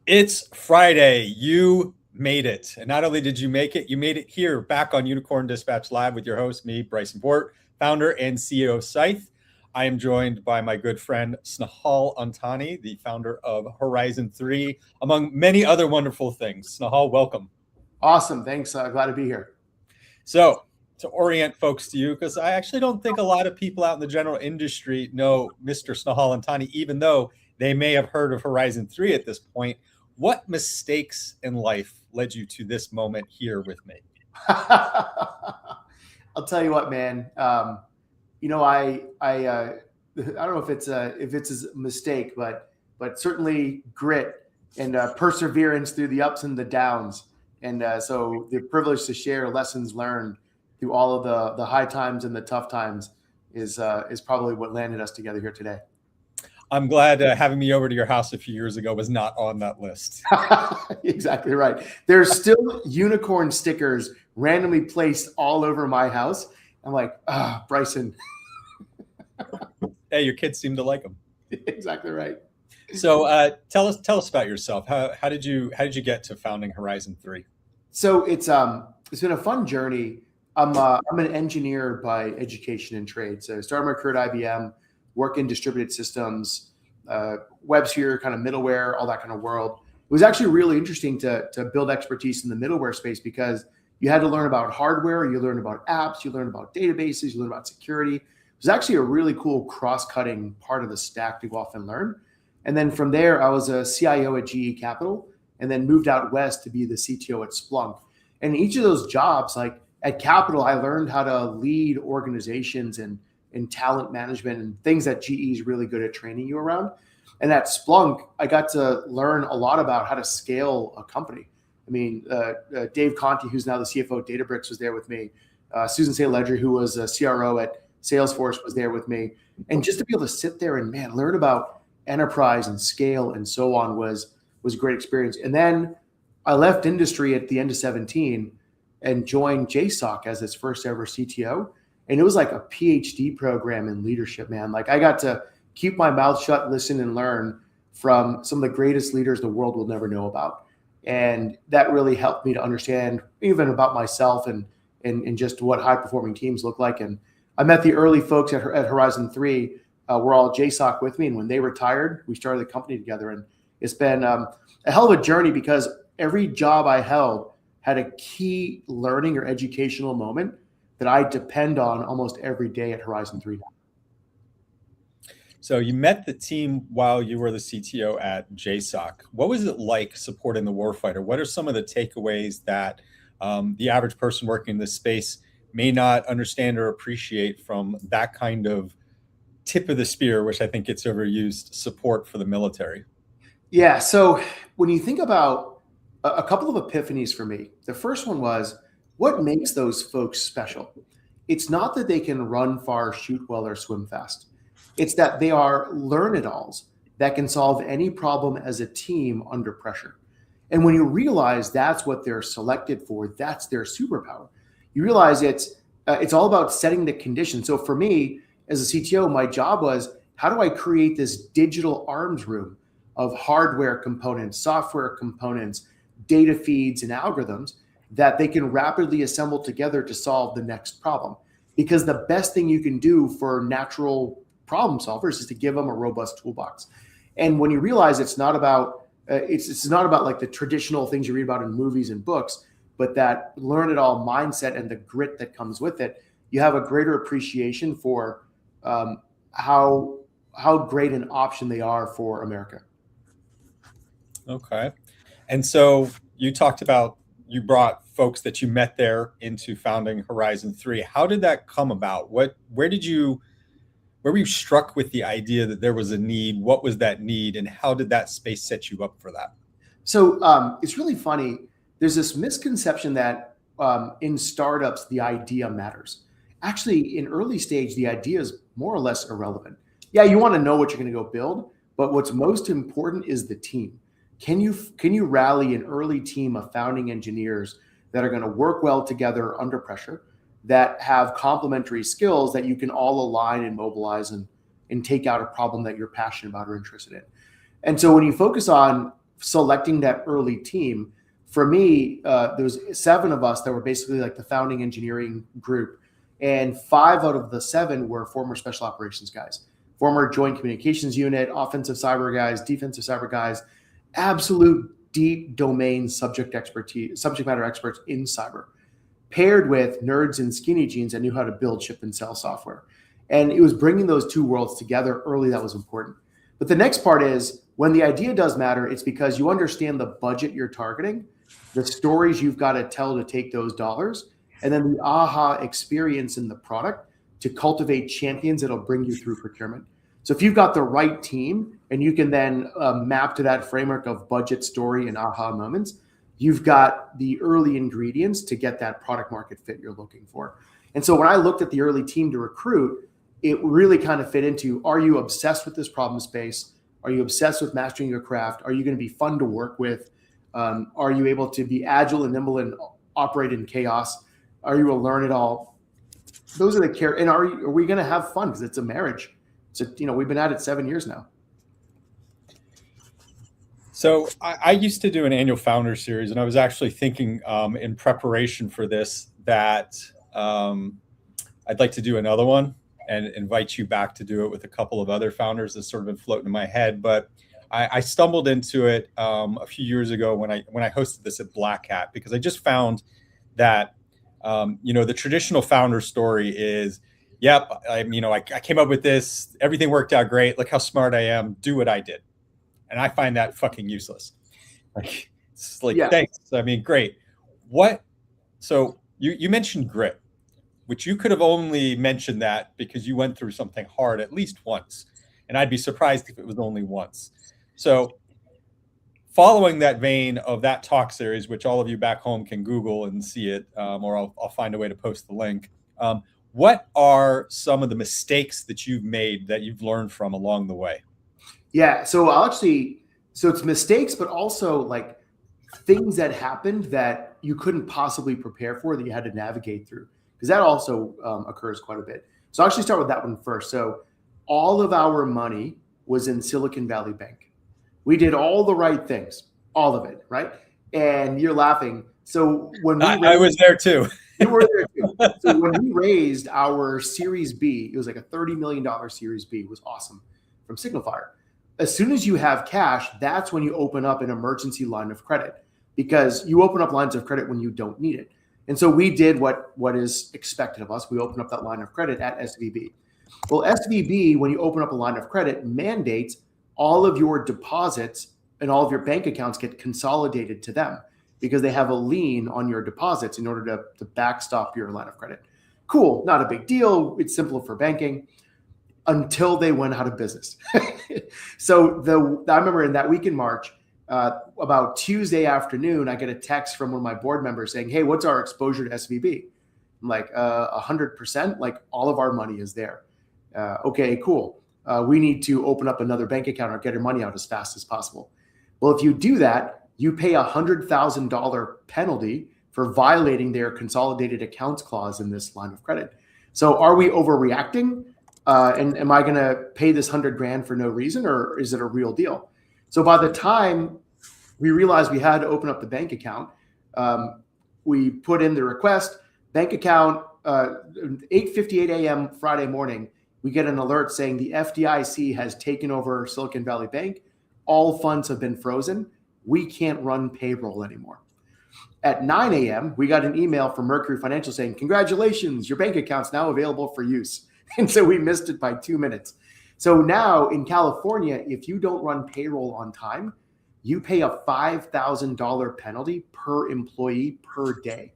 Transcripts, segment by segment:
It's Friday. You made it. And not only did you make it, you made it here back on Unicorn Dispatch Live with your host, me, Bryson Bort, founder and CEO of Scythe. I am joined by my good friend, Snehal Antani, the founder of Horizon3, among many other wonderful things. Snehal, welcome. Awesome. Thanks. Glad to be here. So to orient folks to you, because I actually don't think a lot of people out in the general industry know Mr. Snehal Antani, even though they may have heard of Horizon3 at this point. What mistakes in life led you to this moment here with me? I'll tell you what, man. I don't know if it's a mistake, but certainly grit and perseverance through the ups and the downs. And so the privilege to share lessons learned through all of the high times and the tough times is probably what landed us together here today. I'm glad having me over to your house a few years ago was not on that list. Exactly right. There's still unicorn stickers randomly placed all over my house. I'm like, Bryson. Hey, your kids seem to like them. Exactly right. So tell us about yourself. How did you get to founding Horizon3? So it's been a fun journey. I'm an engineer by education and trade. So I started my career at IBM. Work in distributed systems, WebSphere, kind of middleware, all that kind of world. It was actually really interesting to build expertise in the middleware space because you had to learn about hardware, you learn about apps, you learn about databases, you learn about security. It was actually a really cool cross-cutting part of the stack to go off and learn. And then from there, I was a CIO at GE Capital and then moved out west to be the CTO at Splunk. And each of those jobs, like at Capital, I learned how to lead organizations and talent management and things that GE is really good at training you around. And at Splunk, I got to learn a lot about how to scale a company. I mean, Dave Conti, who's now the CFO at Databricks, was there with me. Susan St. Ledger, who was a CRO at Salesforce, was there with me. And just to be able to sit there and, learn about enterprise and scale and so on was a great experience. And then I left industry at the end of 2017 and joined JSOC as its first ever CTO. And it was like a PhD program in leadership, man. Like I got to keep my mouth shut, listen and learn from some of the greatest leaders the world will never know about. And that really helped me to understand even about myself and just what high performing teams look like. And I met the early folks at Horizon3, were all JSOC with me. And when they retired, we started the company together. And it's been a hell of a journey because every job I held had a key learning or educational moment that I depend on almost every day at Horizon3. So you met the team while you were the CTO at JSOC. What was it like supporting the warfighter? What are some of the takeaways that the average person working in this space may not understand or appreciate from that kind of tip of the spear, which I think gets overused, support for the military? Yeah, so when you think about a couple of epiphanies for me, the first one was, what makes those folks special? It's not that they can run far, shoot well, or swim fast. It's that they are learn-it-alls that can solve any problem as a team under pressure. And when you realize that's what they're selected for, that's their superpower, you realize it's all about setting the conditions. So for me, as a CTO, my job was, how do I create this digital arms room of hardware components, software components, data feeds, and algorithms that they can rapidly assemble together to solve the next problem. Because the best thing you can do for natural problem solvers is to give them a robust toolbox. And when you realize it's not about like the traditional things you read about in movies and books, but that learn it all mindset and the grit that comes with it, you have a greater appreciation for how great an option they are for America. Okay. And so you talked about, you brought folks that you met there into founding Horizon3. How did that come about? Where were you struck with the idea that there was a need? What was that need, and how did that space set you up for that? So it's really funny. There's this misconception that in startups, the idea matters. Actually, in early stage, the idea is more or less irrelevant. Yeah, you want to know what you're going to go build, but what's most important is the team. Can you rally an early team of founding engineers that are going to work well together under pressure, that have complementary skills that you can all align and mobilize and take out a problem that you're passionate about or interested in? And so when you focus on selecting that early team, for me, there was 7 of us that were basically like the founding engineering group, and 5 out of the 7 were former special operations guys, former joint communications unit, offensive cyber guys, defensive cyber guys, absolute deep domain subject matter experts in cyber, paired with nerds in skinny jeans that knew how to build, ship, and sell software. And it was bringing those 2 worlds together early that was important. But the next part is, when the idea does matter, it's because you understand the budget you're targeting, the stories you've got to tell to take those dollars, and then the aha experience in the product to cultivate champions that'll bring you through procurement. So if you've got the right team and you can then map to that framework of budget, story, and aha moments, you've got the early ingredients to get that product market fit you're looking for. And so when I looked at the early team to recruit, it really kind of fit into, are you obsessed with this problem space? Are you obsessed with mastering your craft? Are you going to be fun to work with? Are you able to be agile and nimble and operate in chaos? Are you a learn it all? Those are the care. And are we going to have fun? Because it's a marriage. So, we've been at it 7 years now. So I used to do an annual founder series, and I was actually thinking in preparation for this that I'd like to do another one and invite you back to do it with a couple of other founders that's sort of been floating in my head. But I stumbled into it a few years ago when I hosted this at Black Hat, because I just found that the traditional founder story is, yep, I came up with this, everything worked out great, look how smart I am, do what I did. And I find that fucking useless. It's like, yeah. Thanks. I mean, great. So you mentioned grit, which you could have only mentioned that because you went through something hard at least once. And I'd be surprised if it was only once. So following that vein of that talk series, which all of you back home can Google and see it, or I'll find a way to post the link. What are some of the mistakes that you've made that you've learned from along the way? Yeah, so it's mistakes, but also like things that happened that you couldn't possibly prepare for that you had to navigate through, because that also occurs quite a bit. So I'll actually start with that one first. So all of our money was in Silicon Valley Bank. We did all the right things, all of it, right? And you're laughing. So when I was there too. You were there too. So when we raised our Series B, it was like a $30 million Series B. It was awesome, from Signalfire. As soon as you have cash, that's when you open up an emergency line of credit, because you open up lines of credit when you don't need it. And so we did what is expected of us. We opened up that line of credit at SVB. Well, SVB, when you open up a line of credit, mandates all of your deposits and all of your bank accounts get consolidated to them, because they have a lien on your deposits in order to backstop your line of credit. Cool, not a big deal. It's simple for banking, until they went out of business. So I remember in that week in March, about Tuesday afternoon, I get a text from one of my board members saying, hey, what's our exposure to SVB? I'm like, 100%, like all of our money is there. Okay, cool. We need to open up another bank account or get your money out as fast as possible. Well, if you do that, you pay $100,000 penalty for violating their consolidated accounts clause in this line of credit. So are we overreacting? And am I going to pay this $100,000 for no reason, or is it a real deal? So by the time we realized we had to open up the bank account, we put in the request, bank account, 8:58 a.m. Friday morning, we get an alert saying the FDIC has taken over Silicon Valley Bank. All funds have been frozen. We can't run payroll anymore. At 9 a.m., we got an email from Mercury Financial saying, congratulations, your bank account's now available for use. And so we missed it by 2 minutes. So now in California, if you don't run payroll on time, you pay a $5,000 penalty per employee per day.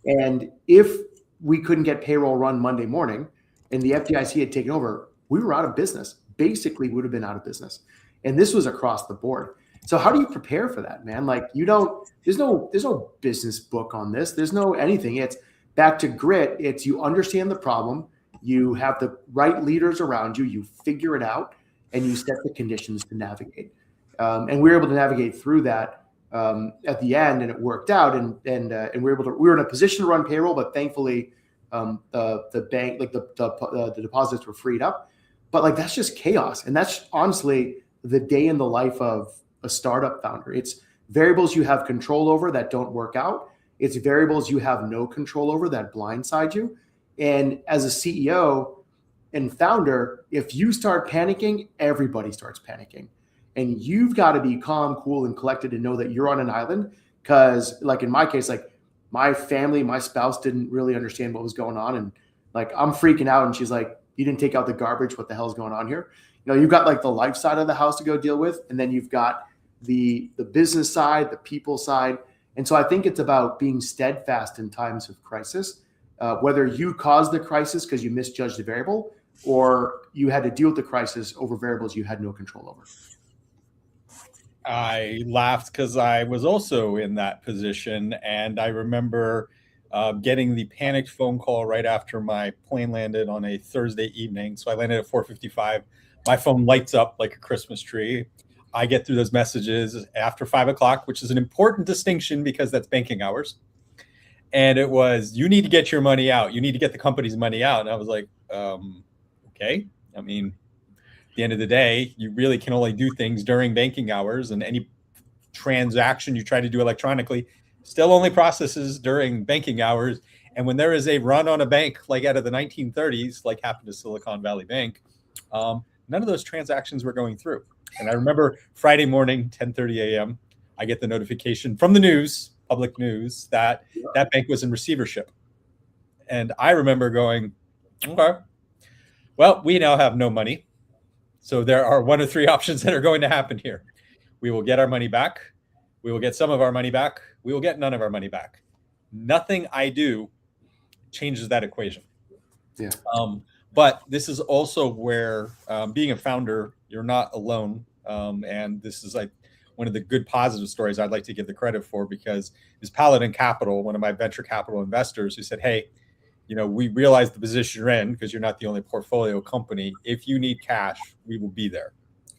And if we couldn't get payroll run Monday morning and the FDIC had taken over, we were out of business. Basically would have been out of business. And this was across the board. So how do you prepare for that, man? Like there's no business book on this. There's no anything. It's back to grit. It's you understand the problem. You have the right leaders around you, you figure it out, and you set the conditions to navigate. And we were able to navigate through that at the end, and it worked out. And we were in a position to run payroll, but thankfully the bank, like the deposits were freed up. But like that's just chaos, and that's honestly the day in the life of a startup founder. It's variables you have control over that don't work out. It's variables you have no control over that blindside you. And as a CEO and founder, if you start panicking, everybody starts panicking. And you've got to be calm, cool, and collected and know that you're on an island. Because like in my case, like my family, my spouse didn't really understand what was going on. And like I'm freaking out. And she's like, you didn't take out the garbage. What the hell's going on here? You've got like the life side of the house to go deal with. And then you've got the business side, the people side. And so I think it's about being steadfast in times of crisis, whether you caused the crisis because you misjudged the variable or you had to deal with the crisis over variables you had no control over. I laughed because I was also in that position. And I remember getting the panicked phone call right after my plane landed on a Thursday evening. So I landed at 4:55. My phone lights up like a Christmas tree. I get through those messages after 5 o'clock, which is an important distinction because that's banking hours. And it was, you need to get your money out. You need to get the company's money out. And I was like, okay. I mean, at the end of the day, you really can only do things during banking hours, and any transaction you try to do electronically still only processes during banking hours. And when there is a run on a bank, like out of the 1930s, like happened to Silicon Valley Bank, none of those transactions were going through. And I remember Friday morning, 10:30 a.m., I get the notification from the news, public news, that that bank was in receivership. And I remember going, okay, well, we now have no money. So there are one of three options that are going to happen here. We will get our money back. We will get some of our money back. We will get none of our money back. Nothing I do changes that equation. Yeah. But this is also where being a founder, you're not alone. And this is like one of the good positive stories I'd like to give the credit for, because it's Paladin Capital, one of my venture capital investors, who said, hey, we realize the position you're in because you're not the only portfolio company. If you need cash, we will be there.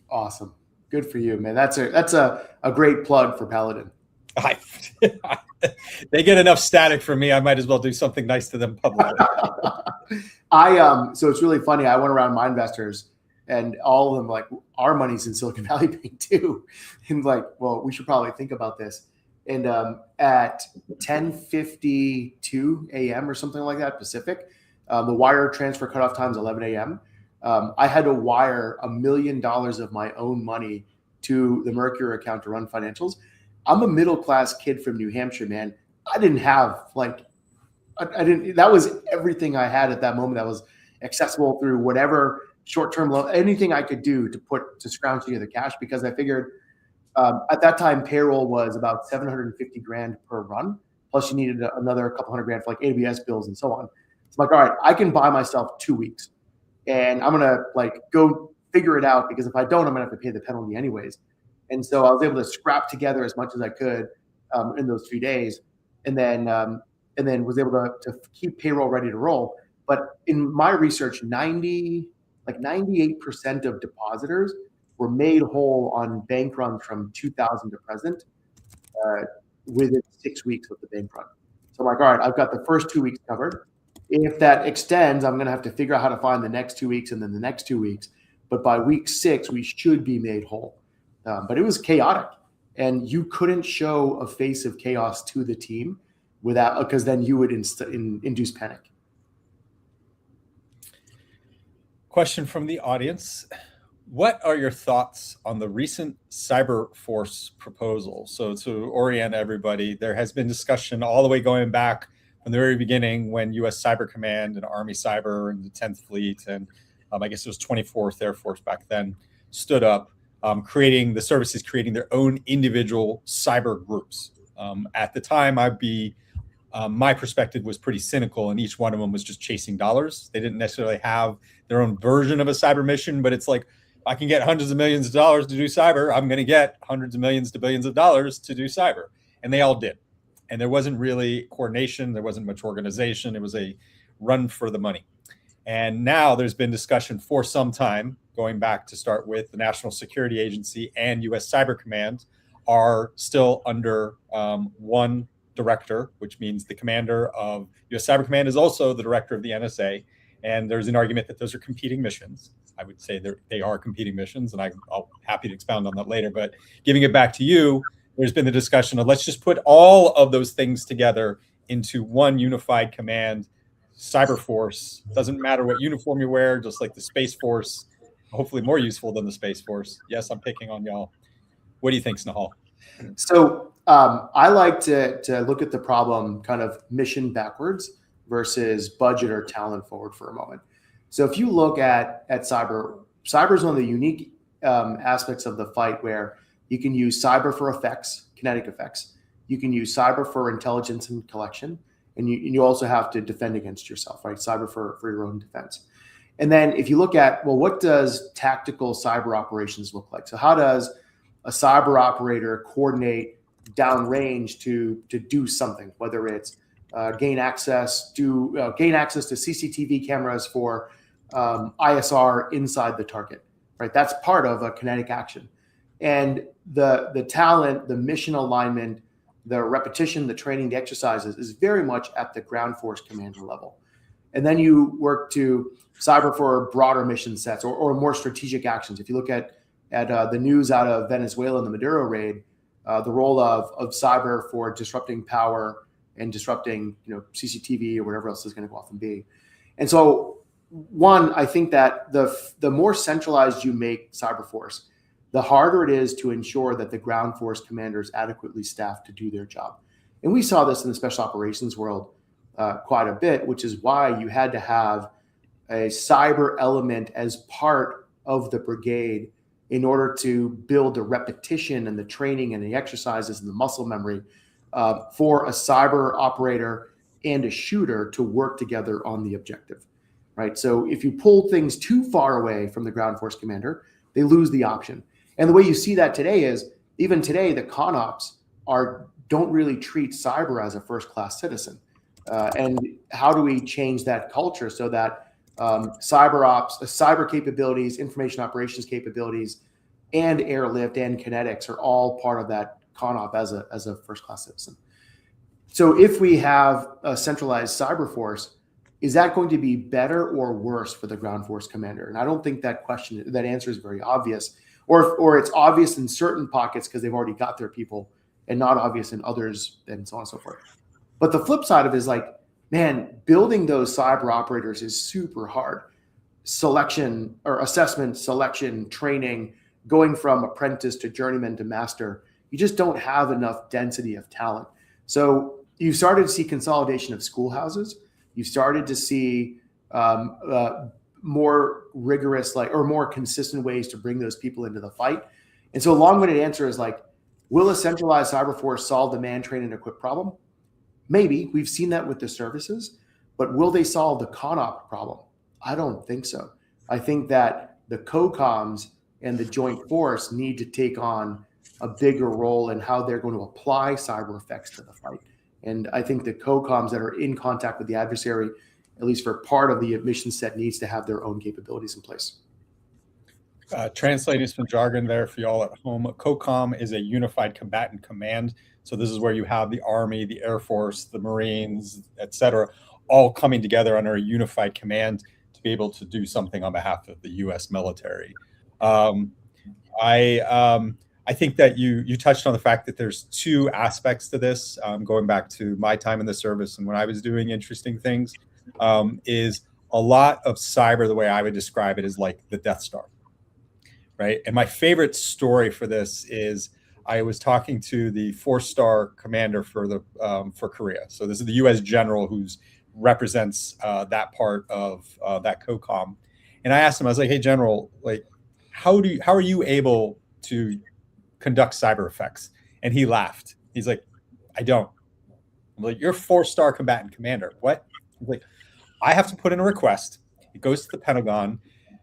Awesome. Good for you, man. That's a great plug for Paladin. They get enough static from me. I might as well do something nice to them publicly. So it's really funny. I went around my investors and all of them like, our money's in Silicon Valley Bank too. And like, well, we should probably think about this. And at 10:52 a.m. or something like that, Pacific, the wire transfer cutoff time is 11 a.m. I had to wire $1 million of my own money to the Mercury account to run financials. I'm a middle-class kid from New Hampshire, man. I didn't have that was everything I had at that moment that was accessible through whatever short-term loan, anything I could do to scrounge together cash, because I figured at that time payroll was about $750,000 per run. Plus you needed another couple $100,000 for like AWS bills and so on. It's like, all right, I can buy myself 2 weeks and I'm going to like go figure it out, because if I don't, I'm going to have to pay the penalty anyways. And so I was able to scrap together as much as I could in those 3 days, and then was able to keep payroll ready to roll. But in my research, 98% of depositors were made whole on bank runs from 2000 to present within 6 weeks of the bank run. So I'm like, all right, I've got the first 2 weeks covered. If that extends, I'm going to have to figure out how to find the next 2 weeks and then the next 2 weeks. But by week 6, we should be made whole. But it was chaotic, and you couldn't show a face of chaos to the team because then you would induce panic. Question from the audience. What are your thoughts on the recent Cyber Force proposal? So to orient everybody, there has been discussion all the way going back from the very beginning when U.S. Cyber Command and Army Cyber and the 10th Fleet and I guess it was 24th Air Force back then stood up, creating their own individual cyber groups. At the time, my perspective was pretty cynical, and each one of them was just chasing dollars. They didn't necessarily have their own version of a cyber mission, but it's like, if I can get hundreds of millions of dollars to do cyber, I'm going to get hundreds of millions to billions of dollars to do cyber. And they all did. And there wasn't really coordination. There wasn't much organization. It was a run for the money. And now there's been discussion for some time, going back to start with the National Security Agency and U.S. Cyber Command are still under one director, which means the commander of U.S. Cyber Command is also the director of the NSA. And there's an argument that those are competing missions. I would say they are competing missions, and I'll happy to expound on that later. But giving it back to you, there's been the discussion of let's just put all of those things together into one unified command, Cyber Force. Doesn't matter what uniform you wear, just like the Space Force, hopefully more useful than the Space Force. Yes, I'm picking on y'all. What do you think, Snehal? So I like to look at the problem kind of mission backwards versus budget or talent forward for a moment. So if you look at cyber is one of the unique aspects of the fight where you can use cyber for effects, kinetic effects. You can use cyber for intelligence and collection, and you also have to defend against yourself, right? Cyber for your own defense. And then if you look at, well, what does tactical cyber operations look like? So how does a cyber operator coordinate downrange to do something, whether it's gain access to CCTV cameras for ISR inside the target, right? That's part of a kinetic action. And the talent, the mission alignment, the repetition, the training, the exercises is very much at the ground force commander level. And then you work to cyber for broader mission sets or more strategic actions. If you look at the news out of Venezuela and the Maduro raid, the role of cyber for disrupting power and disrupting CCTV or whatever else is going to go off and be. And so, one, I think that the more centralized you make cyber force, the harder it is to ensure that the ground force commander is adequately staffed to do their job. And we saw this in the special operations world quite a bit, which is why you had to have a cyber element as part of the brigade in order to build the repetition and the training and the exercises and the muscle memory for a cyber operator and a shooter to work together on the objective, right? So if you pull things too far away from the ground force commander, they lose the option. And the way you see that today is, even today, the ConOps don't really treat cyber as a first-class citizen. And how do we change that culture so that cyber capabilities, information operations capabilities, and airlift and kinetics are all part of that ConOp as a first-class citizen? So if we have a centralized cyber force, is that going to be better or worse for the ground force commander? And I don't think that answer is very obvious, or it's obvious in certain pockets because they've already got their people, and not obvious in others, and so on and so forth. But the flip side of it is like, man, building those cyber operators is super hard. Selection or assessment, selection, training, going from apprentice to journeyman to master, you just don't have enough density of talent. So you started to see consolidation of schoolhouses. You started to see more rigorous, or more consistent ways to bring those people into the fight. And so a long-winded answer is like, will a centralized cyber force solve the man, train, and equip problem? Maybe. We've seen that with the services, but will they solve the ConOp problem? I don't think so. I think that the COCOMs and the joint force need to take on a bigger role in how they're going to apply cyber effects to the fight. And I think the COCOMs that are in contact with the adversary, at least for part of the mission set, needs to have their own capabilities in place. Translating some jargon there for y'all at home. COCOM is a unified combatant command. So this is where you have the Army, the Air Force, the Marines, et cetera, all coming together under a unified command to be able to do something on behalf of the U.S. military. I think that you touched on the fact that there's two aspects to this. Going back to my time in the service and when I was doing interesting things, is a lot of cyber, the way I would describe it, is like the Death Star, right? And my favorite story for this is I was talking to the 4-star commander for Korea. So this is the U.S. general who represents that part of that COCOM. And I asked him, I was like, "Hey, General, like, how are you able to conduct cyber effects?" And he laughed. He's like, "I don't." I'm like, "You're a 4-star combatant commander. What?" He's like, "I have to put in a request. It goes to the Pentagon.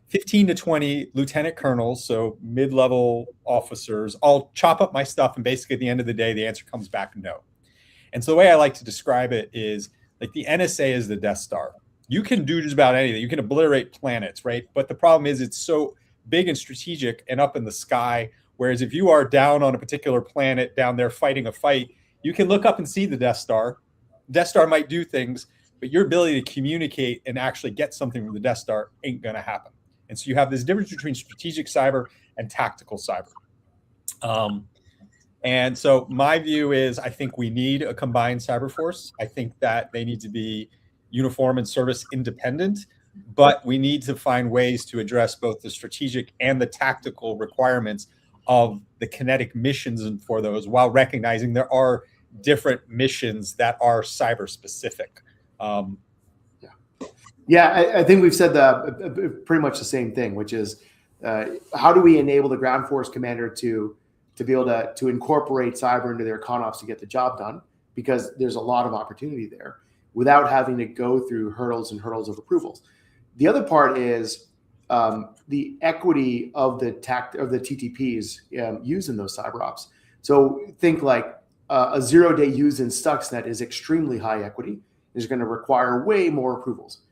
15 to 20 lieutenant colonels, so mid-level officers, all chop up my stuff, and basically at the end of the day, the answer comes back no." And so the way I like to describe it is like the NSA is the Death Star. You can do just about anything. You can obliterate planets, right? But the problem is it's so big and strategic and up in the sky. Whereas if you are down on a particular planet down there fighting a fight, you can look up and see the Death Star. Death Star might do things, but your ability to communicate and actually get something from the Death Star ain't going to happen. And so you have this difference between strategic cyber and tactical cyber. And so my view is I think we need a combined cyber force. I think that they need to be uniform and service independent, but we need to find ways to address both the strategic and the tactical requirements of the kinetic missions and for those, while recognizing there are different missions that are cyber specific. I think we've said pretty much the same thing, which is how do we enable the ground force commander to be able to incorporate cyber into their ConOps to get the job done, because there's a lot of opportunity there without having to go through hurdles and hurdles of approvals. The other part is the equity of the TTPs used in those cyber ops. So think like a 0-day use in Stuxnet is extremely high equity. It's going to require way more approvals.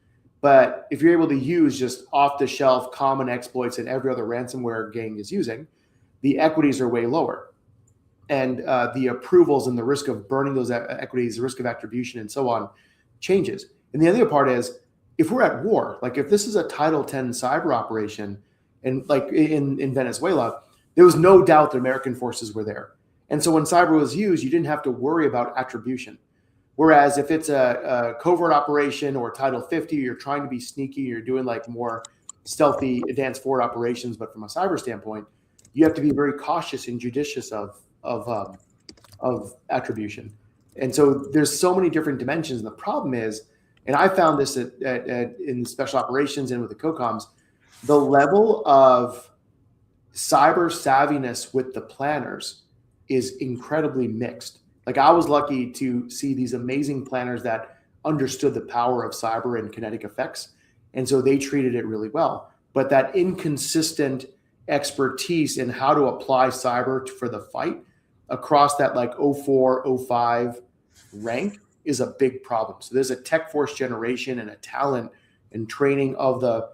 But if you're able to use just off-the-shelf common exploits that every other ransomware gang is using, the equities are way lower. And the approvals and the risk of burning those equities, the risk of attribution and so on changes. And the other part is, if we're at war, like if this is a Title 10 cyber operation, and like in Venezuela, there was no doubt the American forces were there. And so when cyber was used, you didn't have to worry about attribution. Whereas if it's a covert operation or Title 50, you're trying to be sneaky, you're doing like more stealthy advanced forward operations, but from a cyber standpoint, you have to be very cautious and judicious of attribution. And so there's so many different dimensions. And the problem is, and I found this in special operations and with the COCOMs, the level of cyber savviness with the planners is incredibly mixed. Like I was lucky to see these amazing planners that understood the power of cyber and kinetic effects. And so they treated it really well. But that inconsistent expertise in how to apply cyber for the fight across that like 04, 05 rank is a big problem. So there's a tech force generation and a talent and training of the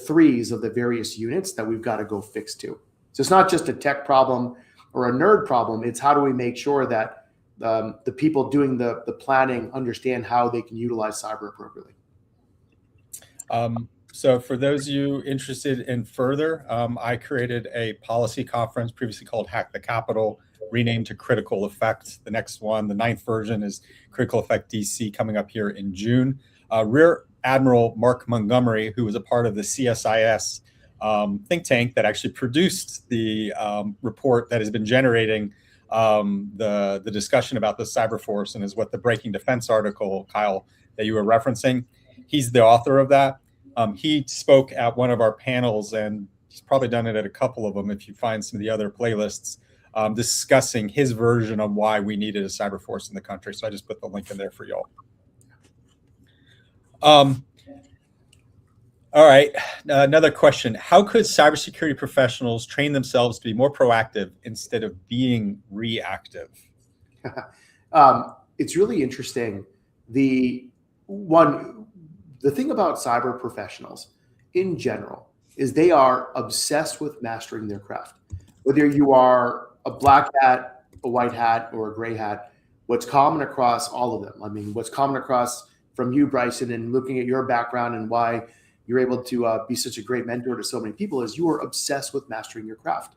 threes of the various units that we've got to go fix too. So it's not just a tech problem or a nerd problem. It's how do we make sure that the people doing the planning understand how they can utilize cyber appropriately. So for those of you interested in further, I created a policy conference previously called Hack the Capitol, renamed to Critical Effect. The next one, the 9th version, is Critical Effect DC, coming up here in June. Rear Admiral Mark Montgomery, who was a part of the CSIS think tank that actually produced the report that has been generating the discussion about the cyber force and is what the Breaking Defense article, Kyle, that you were referencing. He's the author of that. He spoke at one of our panels, and he's probably done it at a couple of them if you find some of the other playlists, discussing his version of why we needed a cyber force in the country. So I just put the link in there for y'all. All right, another question. How could cybersecurity professionals train themselves to be more proactive instead of being reactive? It's really interesting. The thing about cyber professionals in general is they are obsessed with mastering their craft. Whether you are a black hat, a white hat, or a gray hat, what's common across all of them? I mean, what's common across from you, Bryson, and looking at your background and why you're able to be such a great mentor to so many people is you are obsessed with mastering your craft.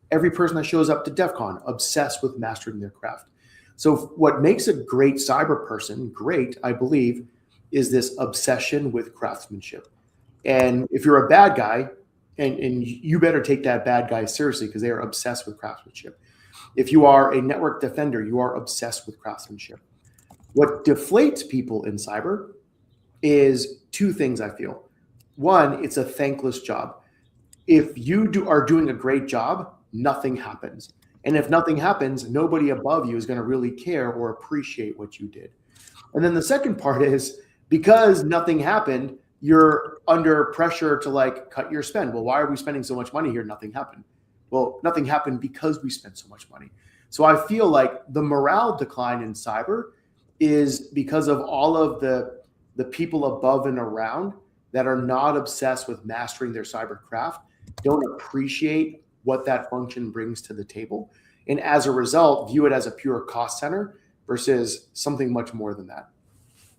Every person that shows up to DEF CON, obsessed with mastering their craft. So what makes a great cyber person great, I believe, is this obsession with craftsmanship. And if you're a bad guy, and you better take that bad guy seriously because they are obsessed with craftsmanship. If you are a network defender, you are obsessed with craftsmanship. What deflates people in cyber is two things, I feel. One, it's a thankless job. If you are doing a great job, nothing happens. And if nothing happens, nobody above you is going to really care or appreciate what you did. And then the second part is, because nothing happened, you're under pressure to like cut your spend. Well, why are we spending so much money here? Nothing happened. Well, nothing happened because we spent so much money. So I feel like the morale decline in cyber is because of all of the people above and around that are not obsessed with mastering their cyber craft, don't appreciate what that function brings to the table. And as a result, view it as a pure cost center versus something much more than that.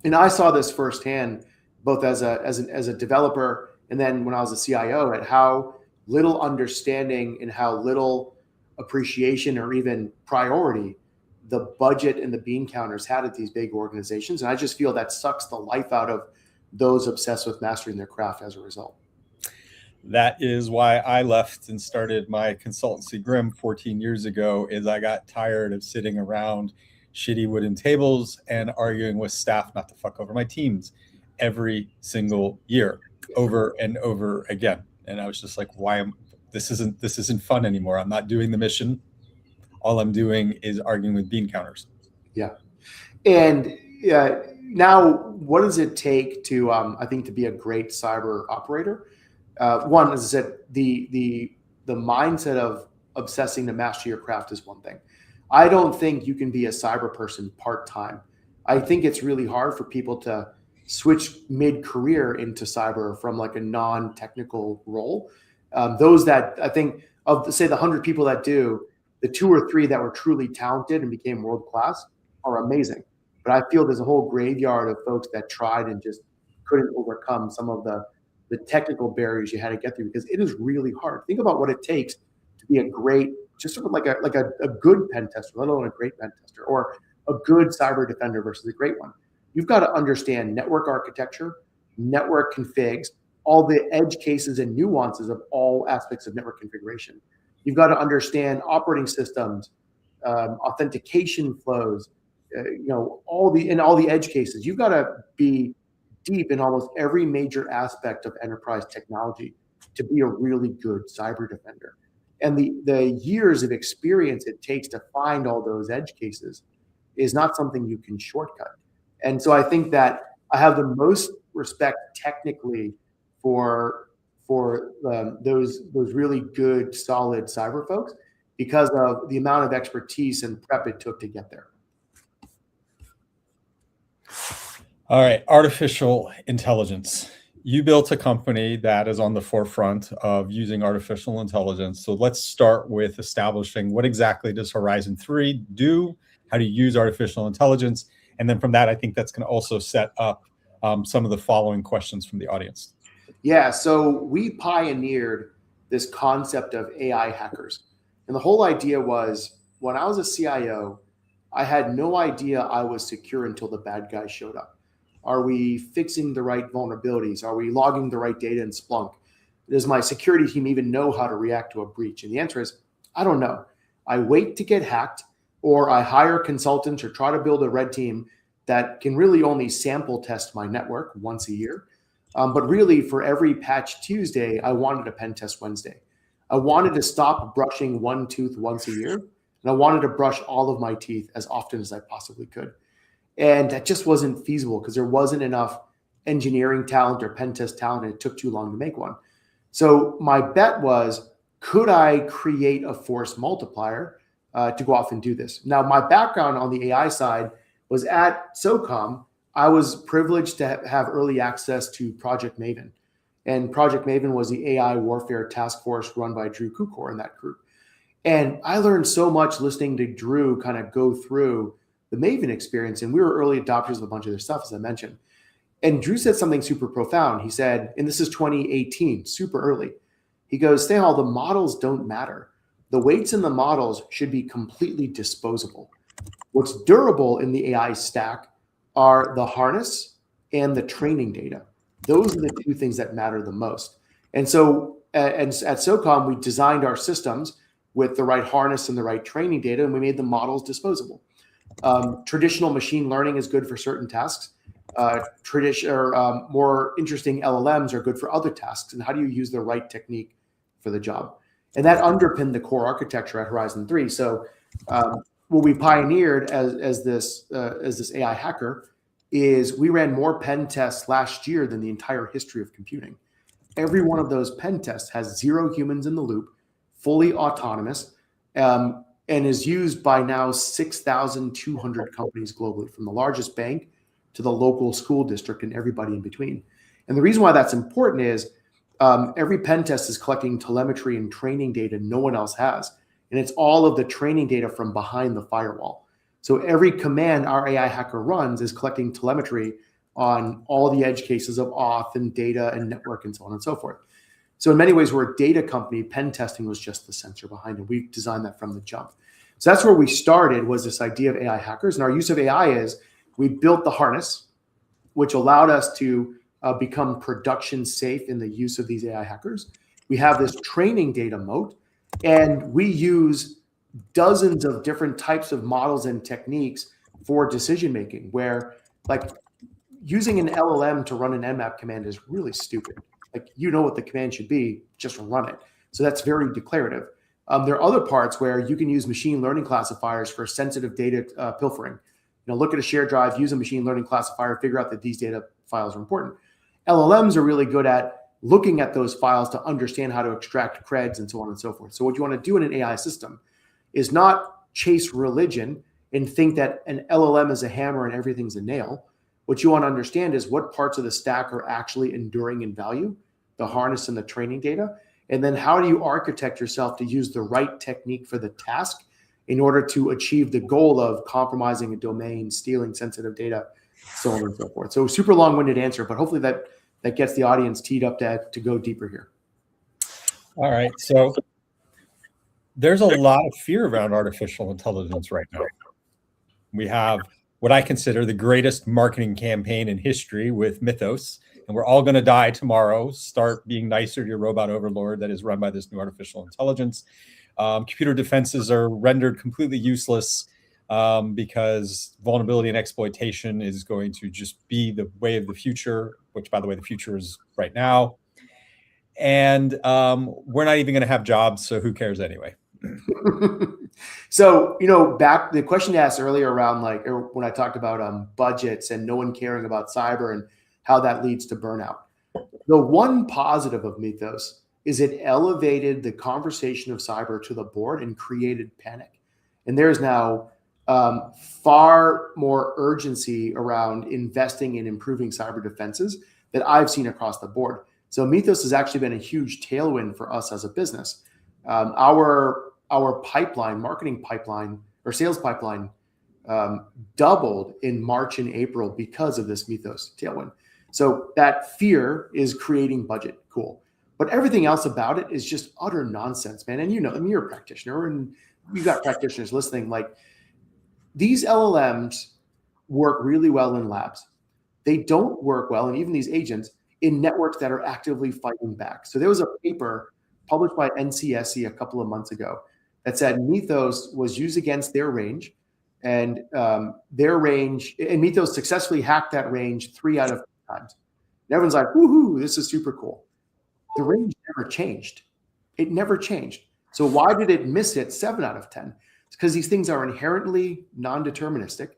And I saw this firsthand, both as a developer and then when I was a CIO, at how little understanding and how little appreciation or even priority the budget and the bean counters had at these big organizations. And I just feel that sucks the life out of those obsessed with mastering their craft as a result. That is why I left and started my consultancy Grim 14 years ago, is I got tired of sitting around shitty wooden tables and arguing with staff not to fuck over my teams every single year, over and over again. And I was just like, this isn't fun anymore. I'm not doing the mission. All I'm doing is arguing with bean counters. Yeah. And now what does it take to, I think, to be a great cyber operator? One, as I said, the mindset of obsessing to master your craft is one thing. I don't think you can be a cyber person part-time. I think it's really hard for people to switch mid-career into cyber from like a non-technical role. Those that, I think, of say the 100 people that do, the 2 or 3 that were truly talented and became world-class are amazing. But I feel there's a whole graveyard of folks that tried and just couldn't overcome some of the technical barriers you had to get through, because it is really hard. Think about what it takes to be a great, just sort of like a good pen tester, let alone a great pen tester, or a good cyber defender versus a great one. You've got to understand network architecture, network configs, all the edge cases and nuances of all aspects of network configuration. You've got to understand operating systems, authentication flows, all the edge cases. You've got to be deep in almost every major aspect of enterprise technology to be a really good cyber defender. And the years of experience it takes to find all those edge cases is not something you can shortcut. And so I think that I have the most respect technically for those really good, solid cyber folks, because of the amount of expertise and prep it took to get there. All right, artificial intelligence. You built a company that is on the forefront of using artificial intelligence. So let's start with establishing what exactly does Horizon 3 do? How do you use artificial intelligence? And then from that, I think that's going to also set up some of the following questions from the audience. Yeah, so we pioneered this concept of AI hackers. And the whole idea was, when I was a CIO, I had no idea I was secure until the bad guys showed up. Are we fixing the right vulnerabilities? Are we logging the right data in Splunk? Does my security team even know how to react to a breach? And the answer is, I don't know. I wait to get hacked, or I hire consultants or try to build a red team that can really only sample test my network once a year. But really, for every patch Tuesday, I wanted a pen test Wednesday. I wanted to stop brushing one tooth once a year, and I wanted to brush all of my teeth as often as I possibly could. And that just wasn't feasible because there wasn't enough engineering talent or pen test talent, and it took too long to make one. So my bet was, could I create a force multiplier to go off and do this? Now, my background on the AI side was at SOCOM. I was privileged to have early access to Project Maven. And Project Maven was the AI warfare task force run by Drew Kukor in that group. And I learned so much listening to Drew kind of go through the Maven experience. And we were early adopters of a bunch of their stuff, as I mentioned. And Drew said something super profound. He said, and this is 2018, super early. He goes, Snehal, the models don't matter. The weights in the models should be completely disposable. What's durable in the AI stack are the harness and the training data. Those are the two things that matter the most. And so at SOCOM, we designed our systems with the right harness and the right training data, and we made the models disposable. Traditional machine learning is good for certain tasks. More interesting LLMs are good for other tasks. And how do you use the right technique for the job? And that underpinned the core architecture at Horizon 3. So what we pioneered as this AI hacker is we ran more pen tests last year than the entire history of computing. Every one of those pen tests has 0 humans in the loop, fully autonomous, and is used by now 6,200 companies globally, from the largest bank to the local school district and everybody in between. And the reason why that's important is every pen test is collecting telemetry and training data no one else has. And it's all of the training data from behind the firewall. So every command our AI hacker runs is collecting telemetry on all the edge cases of auth and data and network and so on and so forth. So in many ways, we're a data company. Pen testing was just the sensor behind it. We designed that from the jump. So that's where we started, was this idea of AI hackers. And our use of AI is we built the harness, which allowed us to become production safe in the use of these AI hackers. We have this training data moat, and we use dozens of different types of models and techniques for decision making, where like using an LLM to run an Nmap command is really stupid. Like, you know what the command should be, just run it. So that's very declarative. There are other parts where you can use machine learning classifiers for sensitive data pilfering. Look at a shared drive, use a machine learning classifier, figure out that these data files are important. LLMs are really good at looking at those files to understand how to extract creds and so on and so forth. So what you want to do in an AI system is not chase religion and think that an LLM is a hammer and everything's a nail. What you want to understand is what parts of the stack are actually enduring in value, the harness and the training data. And then how do you architect yourself to use the right technique for the task in order to achieve the goal of compromising a domain, stealing sensitive data, so on and so forth. So super long-winded answer, but hopefully that gets the audience teed up to go deeper here. All right. So there's a lot of fear around artificial intelligence right now. We have what I consider the greatest marketing campaign in history with Mythos, and we're all going to die tomorrow. Start being nicer to your robot overlord that is run by this new artificial intelligence. Computer defenses are rendered completely useless because vulnerability and exploitation is going to just be the way of the future, which, by the way, the future is right now. And we're not even going to have jobs, so who cares anyway? So, back the question you asked earlier around when I talked about budgets and no one caring about cyber and how that leads to burnout. The one positive of Mythos is it elevated the conversation of cyber to the board and created panic. And there's now far more urgency around investing in improving cyber defenses that I've seen across the board. So Mythos has actually been a huge tailwind for us as a business. Our pipeline, marketing pipeline or sales pipeline doubled in March and April because of this Mythos tailwind. So that fear is creating budget. Cool. But everything else about it is just utter nonsense, man. And you're a practitioner and you've got practitioners listening. Like, these LLMs work really well in labs. They don't work well, and even these agents, in networks that are actively fighting back. So there was a paper published by NCSC a couple of months ago that said Mythos was used against their range, and Mythos successfully hacked that range 3 out of 4 times. And everyone's like, woohoo, this is super cool. The range never changed. It never changed. So why did it miss it 7 out of 10? It's because these things are inherently non-deterministic.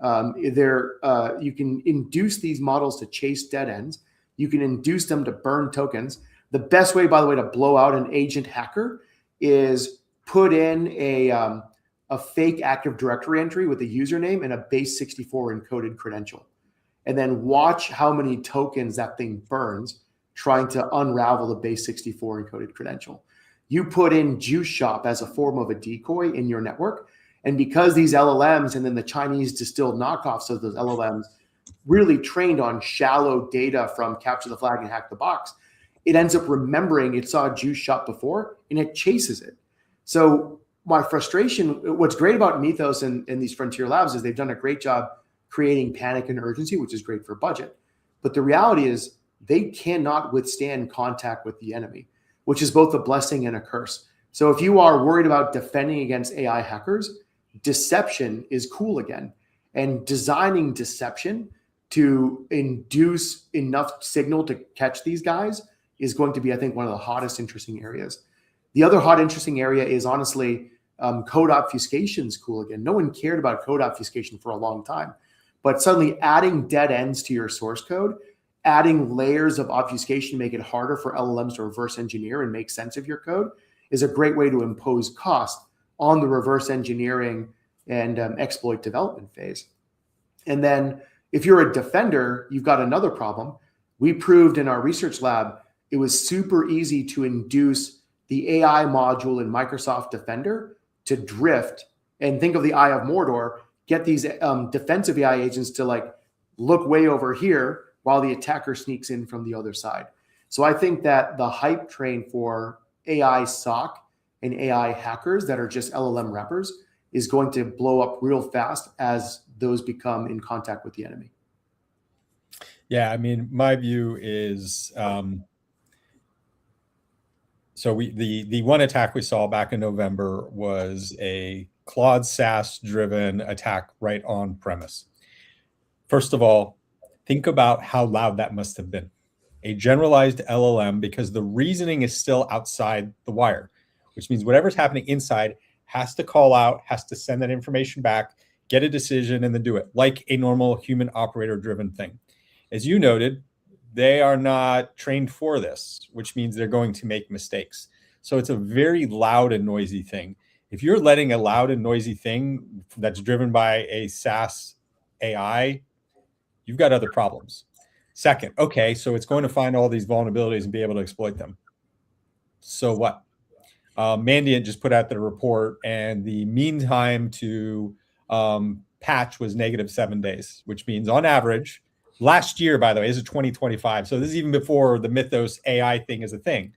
You can induce these models to chase dead ends. You can induce them to burn tokens. The best way, by the way, to blow out an agent hacker is put in a fake Active Directory entry with a username and a base 64 encoded credential. And then watch how many tokens that thing burns trying to unravel the base 64 encoded credential. You put in Juice Shop as a form of a decoy in your network. And because these LLMs and then the Chinese distilled knockoffs of those LLMs really trained on shallow data from capture the flag and hack the box, it ends up remembering it saw Juice Shop before and it chases it. So my frustration, what's great about Mythos and these frontier labs is they've done a great job creating panic and urgency, which is great for budget. But the reality is they cannot withstand contact with the enemy, which is both a blessing and a curse. So if you are worried about defending against AI hackers, deception is cool again. And designing deception to induce enough signal to catch these guys is going to be, I think, one of the hottest, interesting areas. The other hot, interesting area is honestly code obfuscation is cool again. No one cared about code obfuscation for a long time, but suddenly adding dead ends to your source code, adding layers of obfuscation to make it harder for LLMs to reverse engineer and make sense of your code is a great way to impose cost on the reverse engineering and exploit development phase. And then if you're a defender, you've got another problem. We proved in our research lab, it was super easy to induce the AI module in Microsoft Defender to drift and think of the Eye of Mordor, get these defensive AI agents to look way over here while the attacker sneaks in from the other side. So I think that the hype train for AI SOC and AI hackers that are just LLM wrappers is going to blow up real fast as those become in contact with the enemy. Yeah, I mean, my view is so the one attack we saw back in November was a Claude SaaS driven attack right on premise. First of all, think about how loud that must have been. A generalized LLM, because the reasoning is still outside the wire, which means whatever's happening inside has to call out, has to send that information back, get a decision, and then do it like a normal human operator driven thing. As you noted, they are not trained for this, which means they're going to make mistakes. So it's a very loud and noisy thing. If you're letting a loud and noisy thing that's driven by a SaaS AI, you've got other problems. Second, okay, so it's going to find all these vulnerabilities and be able to exploit them. So what? Mandiant just put out the report, and the mean time to patch was -7 days, which means on average, last year, by the way, this is 2025. So this is even before the Mythos AI thing is a thing.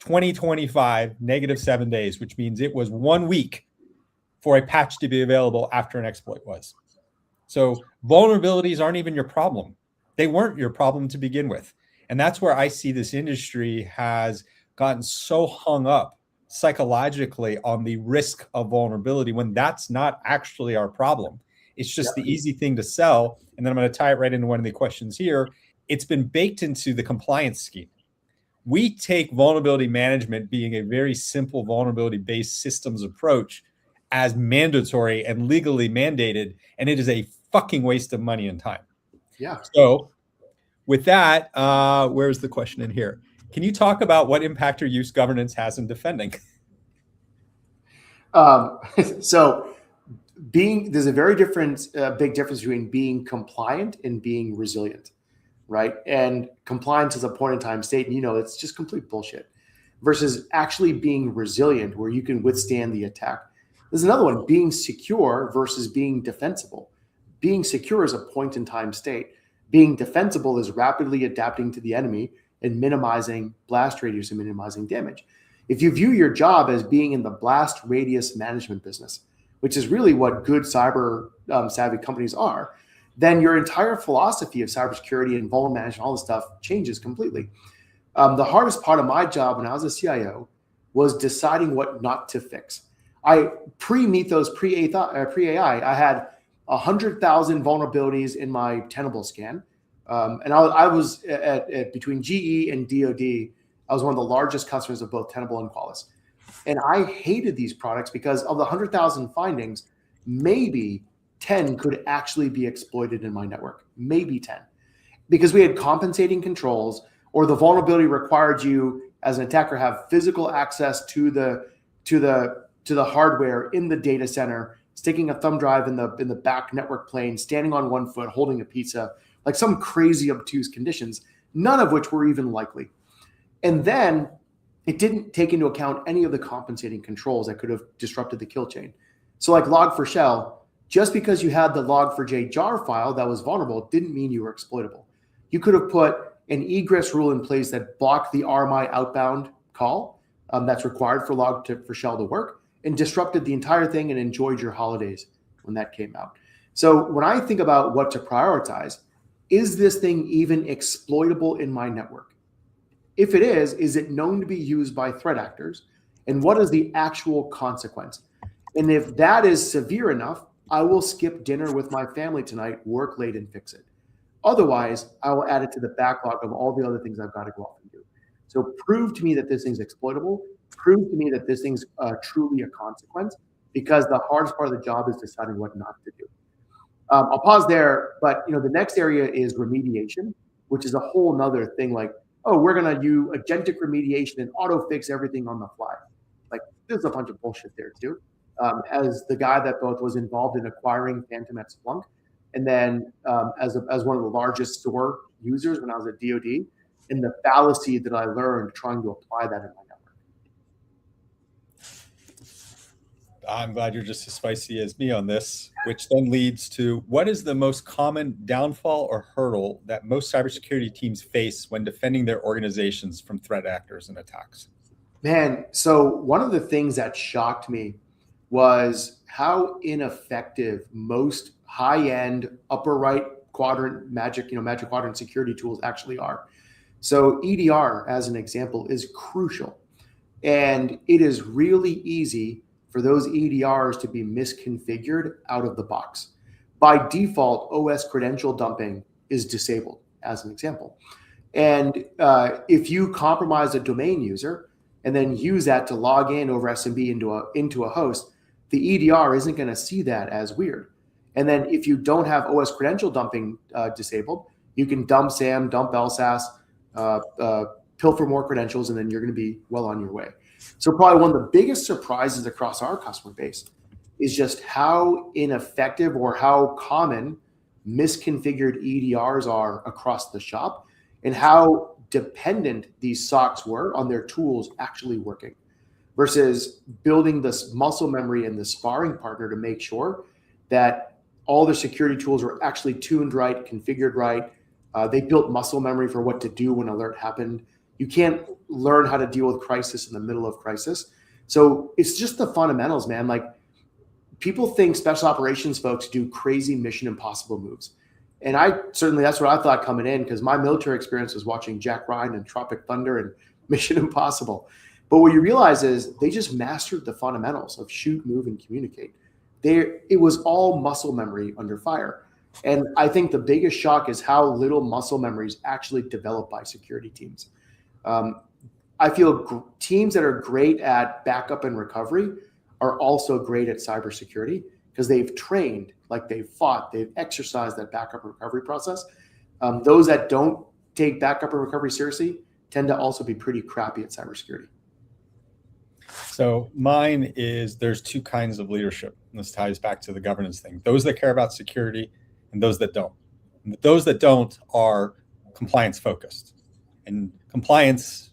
2025, -7 days, which means it was 1 week for a patch to be available after an exploit was. So vulnerabilities aren't even your problem. They weren't your problem to begin with. And that's where I see this industry has gotten so hung up psychologically on the risk of vulnerability when that's not actually our problem. It's just the easy thing to sell. And then I'm going to tie it right into one of the questions here. It's been baked into the compliance scheme. We take vulnerability management being a very simple vulnerability-based systems approach as mandatory and legally mandated, and it is a fucking waste of money and time. Yeah. So with that, where's the question in here? Can you talk about what impact your use governance has in defending? So there's a very big difference between being compliant and being resilient, right? And compliance is a point in time state, and it's just complete bullshit, versus actually being resilient where you can withstand the attack. There's another one, being secure versus being defensible. Being secure is a point in time state. Being defensible is rapidly adapting to the enemy and minimizing blast radius and minimizing damage. If you view your job as being in the blast radius management business, which is really what good cyber savvy companies are, then your entire philosophy of cybersecurity and vulnerability management, all this stuff changes completely. The hardest part of my job when I was a CIO was deciding what not to fix. Pre-Mythos, pre-AI, I had 100,000 vulnerabilities in my Tenable scan. And I was at between GE and DoD, I was one of the largest customers of both Tenable and Qualys. And I hated these products because of the 100,000 findings, maybe 10 could actually be exploited in my network, maybe 10. Because we had compensating controls, or the vulnerability required you as an attacker have physical access to the hardware in the data center, sticking a thumb drive in the back network plane, standing on one foot, holding a pizza, like some crazy obtuse conditions, none of which were even likely. And then it didn't take into account any of the compensating controls that could have disrupted the kill chain. So like log4shell, just because you had the log4j jar file that was vulnerable didn't mean you were exploitable. You could have put an egress rule in place that blocked the RMI outbound call that's required for log4shell to work, and disrupted the entire thing and enjoyed your holidays when that came out. So when I think about what to prioritize, is this thing even exploitable in my network? If it is it known to be used by threat actors? And what is the actual consequence? And if that is severe enough, I will skip dinner with my family tonight, work late, and fix it. Otherwise, I will add it to the backlog of all the other things I've got to go off and do. So prove to me that this thing's exploitable. Prove to me that this thing's truly a consequence, because the hardest part of the job is deciding what not to do. I'll pause there, but the next area is remediation, which is a whole nother thing. Like, oh, we're gonna do agentic remediation and auto fix everything on the fly. Like, there's a bunch of bullshit there too. As the guy that both was involved in acquiring Phantom at Splunk, and then as one of the largest SOAR users when I was at DoD, and the fallacy that I learned trying to apply that in my network. I'm glad you're just as spicy as me on this, which then leads to what is the most common downfall or hurdle that most cybersecurity teams face when defending their organizations from threat actors and attacks? Man, so one of the things that shocked me was how ineffective most high-end upper right quadrant magic quadrant security tools actually are. So EDR, as an example, is crucial. And it is really easy for those EDRs to be misconfigured out of the box. By default, OS credential dumping is disabled, as an example. And if you compromise a domain user and then use that to log in over SMB into a host, the EDR isn't going to see that as weird. And then if you don't have OS credential dumping disabled, you can dump SAM, dump LSAS, pilfer more credentials, and then you're going to be well on your way. So probably one of the biggest surprises across our customer base is just how ineffective or how common misconfigured EDRs are across the shop, and how dependent these SOCs were on their tools actually working, versus building this muscle memory and the sparring partner to make sure that all the security tools were actually tuned right, configured right. They built muscle memory for what to do when alert happened. You can't learn how to deal with crisis in the middle of crisis. So it's just the fundamentals, man. Like, people think special operations folks do crazy Mission Impossible moves. And that's what I thought coming in, because my military experience was watching Jack Ryan and Tropic Thunder and Mission Impossible. But what you realize is they just mastered the fundamentals of shoot, move, and communicate. It was all muscle memory under fire. And I think the biggest shock is how little muscle memory is actually developed by security teams. I feel teams that are great at backup and recovery are also great at cybersecurity, because they've trained, like they've fought, they've exercised that backup and recovery process. Those that don't take backup and recovery seriously tend to also be pretty crappy at cybersecurity. So mine is, there's two kinds of leadership. And this ties back to the governance thing. Those that care about security and those that don't. And those that don't are compliance focused. And compliance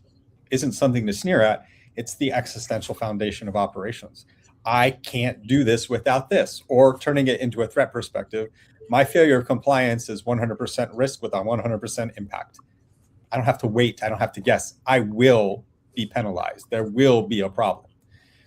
isn't something to sneer at. It's the existential foundation of operations. I can't do this without this. Or turning it into a threat perspective, my failure of compliance is 100% risk with a 100% impact. I don't have to wait. I don't have to guess. I will be penalized. There will be a problem.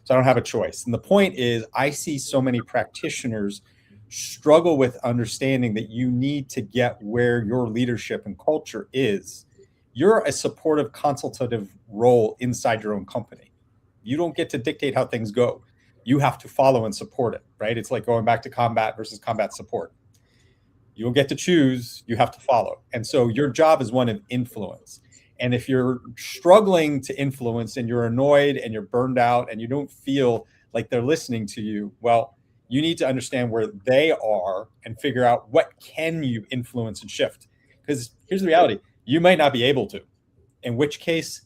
So I don't have a choice. And the point is, I see so many practitioners struggle with understanding that you need to get where your leadership and culture is. You're a supportive, consultative role inside your own company. You don't get to dictate how things go. You have to follow and support it, right? It's like going back to combat versus combat support. You don't get to choose, you have to follow. And so your job is one of influence. And if you're struggling to influence and you're annoyed and you're burned out and you don't feel like they're listening to you, well, you need to understand where they are and figure out what can you influence and shift. Because here's the reality, you might not be able to, in which case,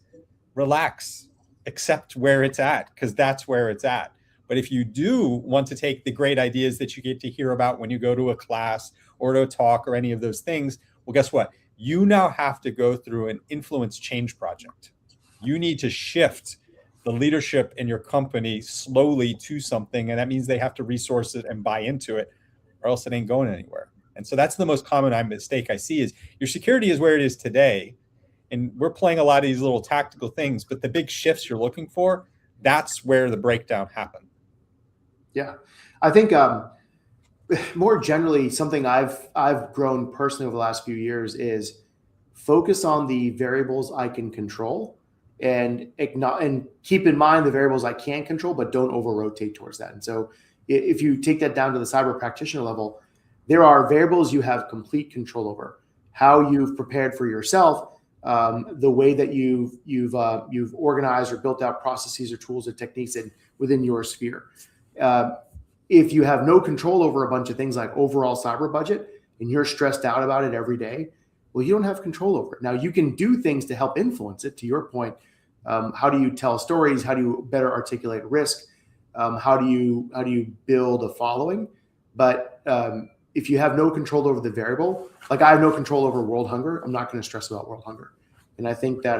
relax, accept where it's at, because that's where it's at. But if you do want to take the great ideas that you get to hear about when you go to a class or to a talk or any of those things, well, guess what? You now have to go through an influence change project. You need to shift the leadership in your company slowly to something, and that means they have to resource it and buy into it, or else it ain't going anywhere. And so that's the most common mistake I see is your security is where it is today, and we're playing a lot of these little tactical things, but the big shifts you're looking for, that's where the breakdown happened. Yeah, I think more generally, something I've grown personally over the last few years is focus on the variables I can control, and keep in mind the variables I can't control, but don't over rotate towards that. And so if you take that down to the cyber practitioner level, there are variables you have complete control over: how you've prepared for yourself, the way that you've organized or built out processes or tools or techniques within your sphere. If you have no control over a bunch of things like overall cyber budget and you're stressed out about it every day, well, you don't have control over it. Now, you can do things to help influence it. To your point, how do you tell stories? How do you better articulate risk? How do you build a following? But if you have no control over the variable, like I have no control over world hunger, I'm not going to stress about world hunger. And I think that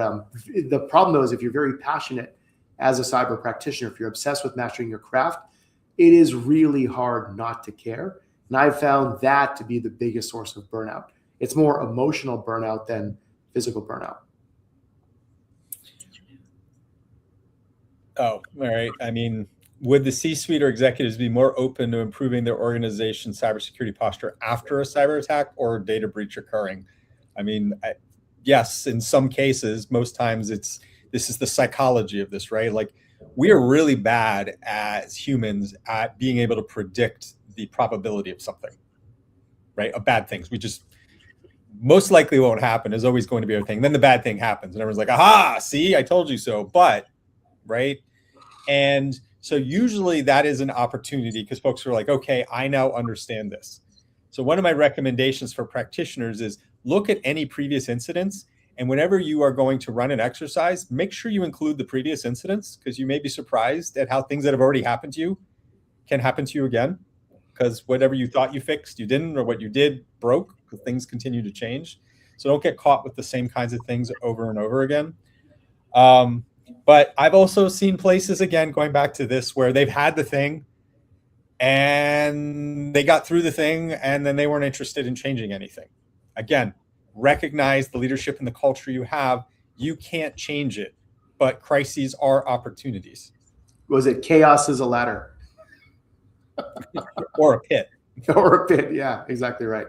the problem, though, is if you're very passionate as a cyber practitioner, if you're obsessed with mastering your craft, it is really hard not to care. And I've found that to be the biggest source of burnout. It's more emotional burnout than physical burnout. Oh, all right. I mean, would the C-suite or executives be more open to improving their organization's cybersecurity posture after a cyber attack or data breach occurring? I mean, yes, in some cases, most times this is the psychology of this, right? Like, we are really bad as humans at being able to predict the probability of something, right? Of bad things. We just most likely won't happen is always going to be our thing. Then the bad thing happens and everyone's like, aha, see, I told you so. But, right? And so usually that is an opportunity because folks are like, okay, I now understand this. So one of my recommendations for practitioners is look at any previous incidents. And whenever you are going to run an exercise, make sure you include the previous incidents because you may be surprised at how things that have already happened to you can happen to you again. Because whatever you thought you fixed, you didn't, or what you did broke because things continue to change. So don't get caught with the same kinds of things over and over again. But I've also seen places, again, going back to this, where they've had the thing and they got through the thing and then they weren't interested in changing anything. Again, recognize the leadership and the culture you have. You can't change it, but crises are opportunities. Was it chaos is a ladder? Or a pit. Or a pit, yeah, exactly right.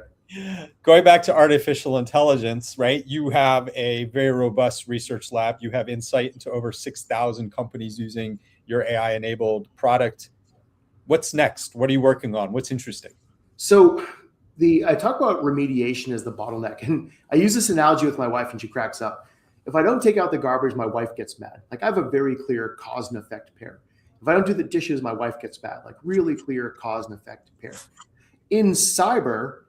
Going back to artificial intelligence, right? You have a very robust research lab. You have insight into over 6,000 companies using your AI-enabled product. What's next? What are you working on? What's interesting? So I talk about remediation as the bottleneck. And I use this analogy with my wife and she cracks up. If I don't take out the garbage, my wife gets mad. Like I have a very clear cause and effect pair. If I don't do the dishes, my wife gets mad. Like really clear cause and effect pair. In cyber,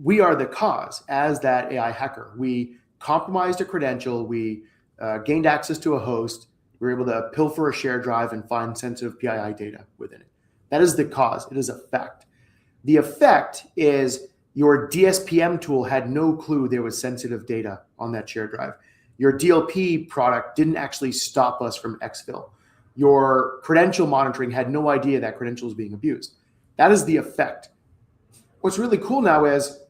we are the cause as that AI hacker. We compromised a credential. We gained access to a host. We were able to pilfer a shared drive and find sensitive PII data within it. That is the cause. It is effect. The effect is your DSPM tool had no clue there was sensitive data on that shared drive. Your DLP product didn't actually stop us from exfil. Your credential monitoring had no idea that credential was being abused. That is the effect. What's really cool now is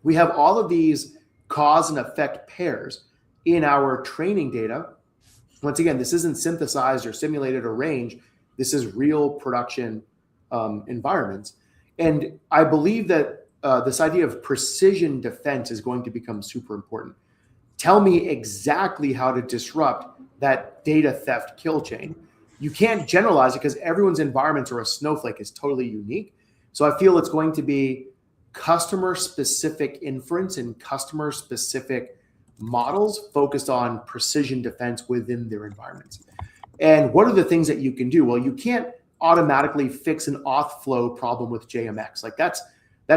we have all of these cause and effect pairs in our training data. Once again, this isn't synthesized or simulated or range. This is real production environments. And I believe that this idea of precision defense is going to become super important. Tell me exactly how to disrupt that data theft kill chain. You can't generalize it because everyone's environments or a snowflake is totally unique. So I feel it's going to be customer-specific inference and customer-specific models focused on precision defense within their environments. And what are the things that you can do? Well, you can't automatically fix an auth flow problem with JMX. Like that's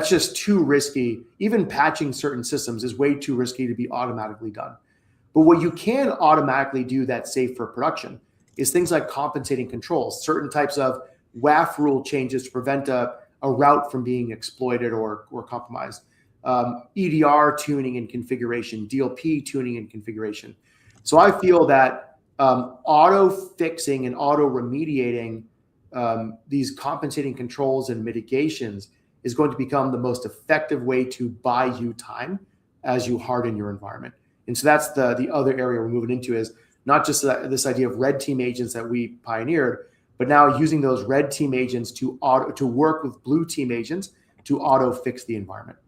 just too risky. Even patching certain systems is way too risky to be automatically done. But what you can automatically do that's safe for production is things like compensating controls, certain types of WAF rule changes to prevent a route from being exploited or compromised, EDR tuning and configuration, DLP tuning and configuration. So I feel that auto fixing and auto remediating these compensating controls and mitigations is going to become the most effective way to buy you time as you harden your environment. And so that's the other area we're moving into is not just this idea of red team agents that we pioneered, but now using those red team agents to work with blue team agents to auto fix the environment.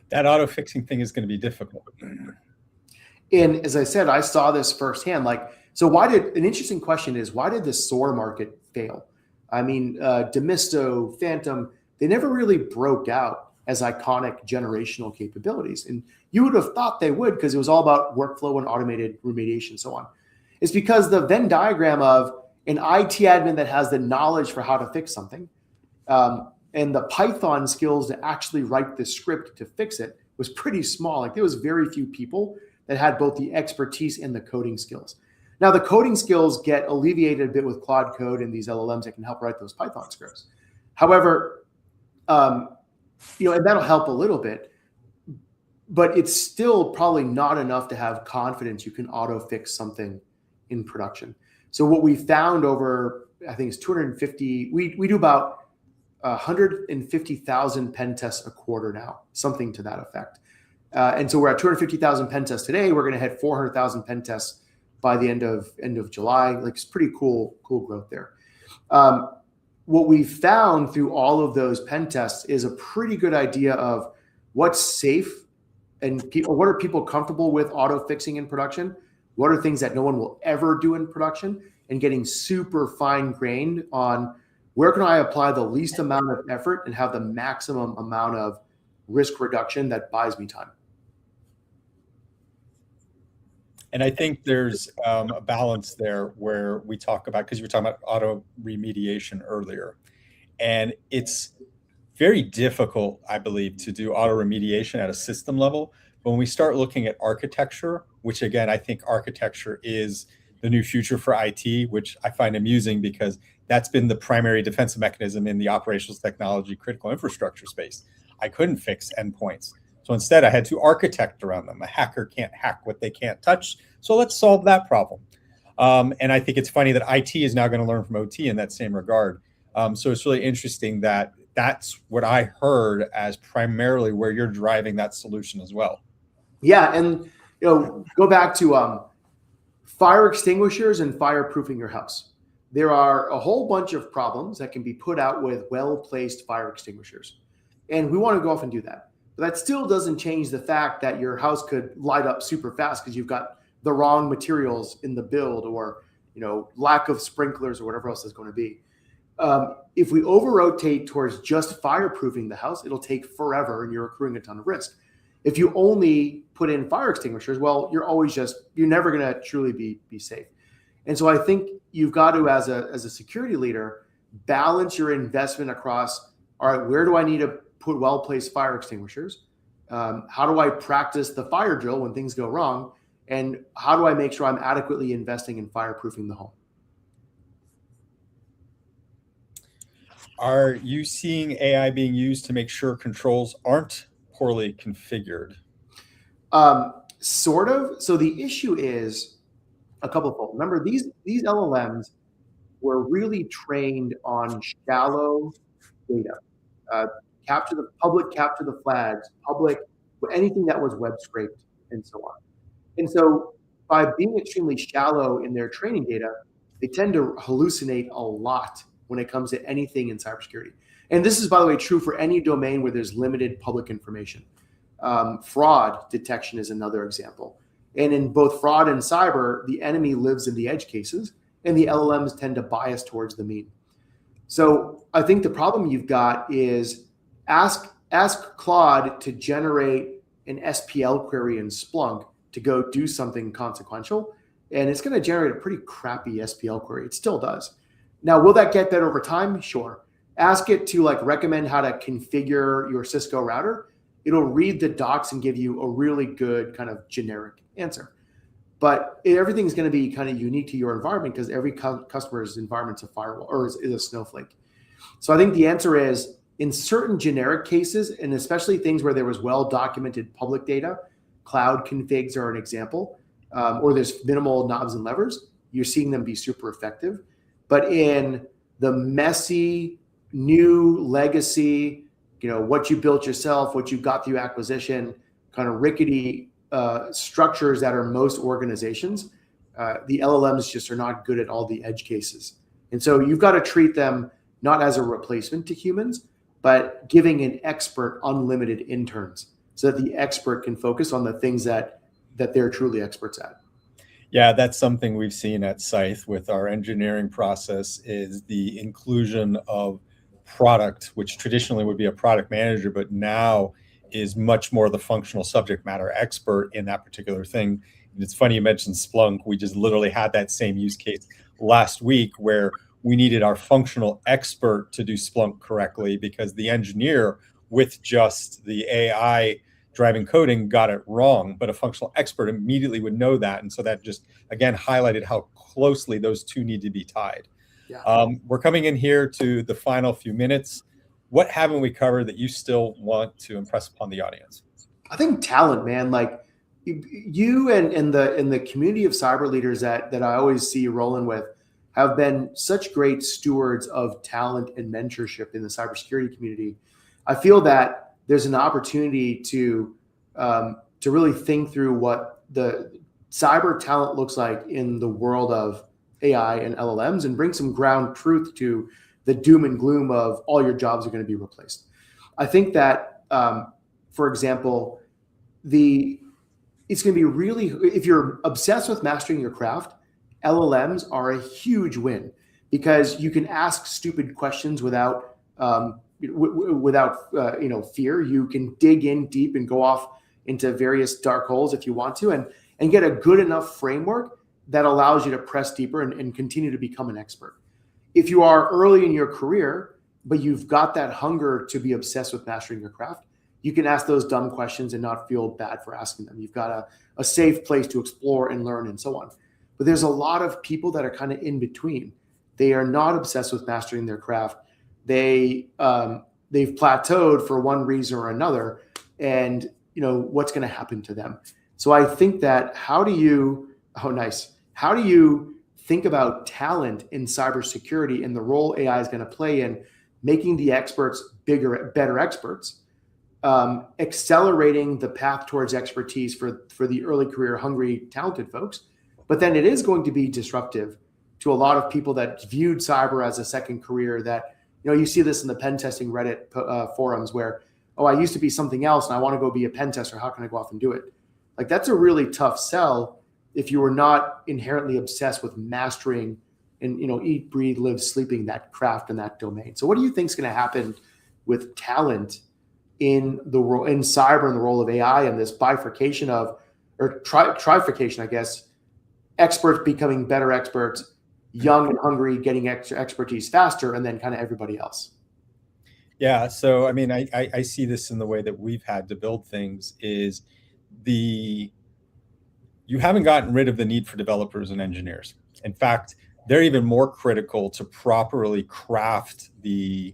That auto fixing thing is going to be difficult. And as I said, I saw this firsthand. So an interesting question is, why did the SOAR market fail? I mean, Demisto, Phantom, they never really broke out as iconic generational capabilities. And you would have thought they would because it was all about workflow and automated remediation and so on. It's because the Venn diagram of an IT admin that has the knowledge for how to fix something and the Python skills to actually write the script to fix it was pretty small. Like there was very few people that had both the expertise and the coding skills. Now the coding skills get alleviated a bit with Claude Code and these LLMs that can help write those Python scripts. However, and that'll help a little bit, but it's still probably not enough to have confidence you can auto fix something in production. So what we found over, I think it's 250, we do about 150,000 pen tests a quarter now, something to that effect. And so we're at 250,000 pen tests today. We're going to hit 400,000 pen tests by the end of July. Like, it's pretty cool growth there. What we found through all of those pen tests is a pretty good idea of what's safe and what are people comfortable with auto fixing in production? What are things that no one will ever do in production? And getting super fine grained on where can I apply the least amount of effort and have the maximum amount of risk reduction that buys me time. And I think there's a balance there where we talk about, because you were talking about auto remediation earlier, and it's very difficult, I believe, to do auto remediation at a system level. But when we start looking at architecture, which again, I think architecture is the new future for IT, which I find amusing because that's been the primary defensive mechanism in the operations technology critical infrastructure space. I couldn't fix endpoints. So instead, I had to architect around them. A hacker can't hack what they can't touch. So let's solve that problem. And I think it's funny that IT is now going to learn from OT in that same regard. So it's really interesting that that's what I heard as primarily where you're driving that solution as well. Yeah, and go back to fire extinguishers and fireproofing your house. There are a whole bunch of problems that can be put out with well-placed fire extinguishers. And we want to go off and do that. But that still doesn't change the fact that your house could light up super fast because you've got the wrong materials in the build, or lack of sprinklers or whatever else is going to be. If we over-rotate towards just fireproofing the house, it'll take forever and you're accruing a ton of risk. If you only put in fire extinguishers, well, you're never going to truly be safe. And so I think you've got to, as a security leader, balance your investment across, all right, where do I need to put well-placed fire extinguishers? How do I practice the fire drill when things go wrong? And how do I make sure I'm adequately investing in fireproofing the home? Are you seeing AI being used to make sure controls aren't poorly configured? Sort of. So the issue is a couple of fold. Remember, these LLMs were really trained on shallow data. Capture the flags, anything that was web scraped, and so on. And so by being extremely shallow in their training data, they tend to hallucinate a lot when it comes to anything in cybersecurity. And this is, by the way, true for any domain where there's limited public information. Fraud detection is another example. And in both fraud and cyber, the enemy lives in the edge cases, and the LLMs tend to bias towards the mean. So I think the problem you've got is ask Claude to generate an SPL query in Splunk to go do something consequential, and it's going to generate a pretty crappy SPL query. It still does. Now, will that get better over time? Sure. Ask it to recommend how to configure your Cisco router. It'll read the docs and give you a really good kind of generic answer. But everything's going to be kind of unique to your environment because every customer's environment's a firewall or is a snowflake. So I think the answer is, in certain generic cases, and especially things where there was well-documented public data, cloud configs are an example, or there's minimal knobs and levers, you're seeing them be super effective. But in the messy, new legacy, what you built yourself, what you got through acquisition, kind of rickety structures that are most organizations, the LLMs just are not good at all the edge cases. And so you've got to treat them not as a replacement to humans, but giving an expert unlimited interns so that the expert can focus on the things that they're truly experts at. Yeah, that's something we've seen at Scythe with our engineering process, is the inclusion of product, which traditionally would be a product manager, but now is much more the functional subject matter expert in that particular thing. And it's funny you mentioned Splunk. We just literally had that same use case last week where we needed our functional expert to do Splunk correctly because the engineer with just the AI driving coding got it wrong, but a functional expert immediately would know that. And so that just, again, highlighted how closely those two need to be tied. Yeah. We're coming in here to the final few minutes. What haven't we covered that you still want to impress upon the audience? I think talent, man. you and the community of cyber leaders that I always see you rolling with have been such great stewards of talent and mentorship in the cybersecurity community. I feel that there's an opportunity to really think through what the cyber talent looks like in the world of AI and LLMs and bring some ground truth to the doom and gloom of all your jobs are going to be replaced. I think that, for example, it's going to be really, if you're obsessed with mastering your craft, LLMs are a huge win because you can ask stupid questions without fear. You can dig in deep and go off into various dark holes if you want to, and get a good enough framework that allows you to press deeper and continue to become an expert. If you are early in your career, but you've got that hunger to be obsessed with mastering your craft, you can ask those dumb questions and not feel bad for asking them. You've got a safe place to explore and learn and so on. But there's a lot of people that are kind of in between. They are not obsessed with mastering their craft. They've plateaued for one reason or another, and what's going to happen to them. So I think that how do you think about talent in cybersecurity and the role AI is going to play in making the experts better experts, accelerating the path towards expertise for the early career hungry, talented folks. But then it is going to be disruptive to a lot of people that viewed cyber as a second career. That you see this in the pen testing Reddit forums where, oh, I used to be something else and I want to go be a pen tester. How can I go off and do it? Like, that's a really tough sell if you are not inherently obsessed with mastering and eat, breathe, live, sleeping that craft and that domain. So what do you think is going to happen with talent in cyber and the role of AI and this bifurcation trifurcation, I guess, experts becoming better experts, young and hungry getting expertise faster, and then kind of everybody else? Yeah. So, I mean, I see this in the way that we've had to build things is you haven't gotten rid of the need for developers and engineers. In fact, they're even more critical to properly craft the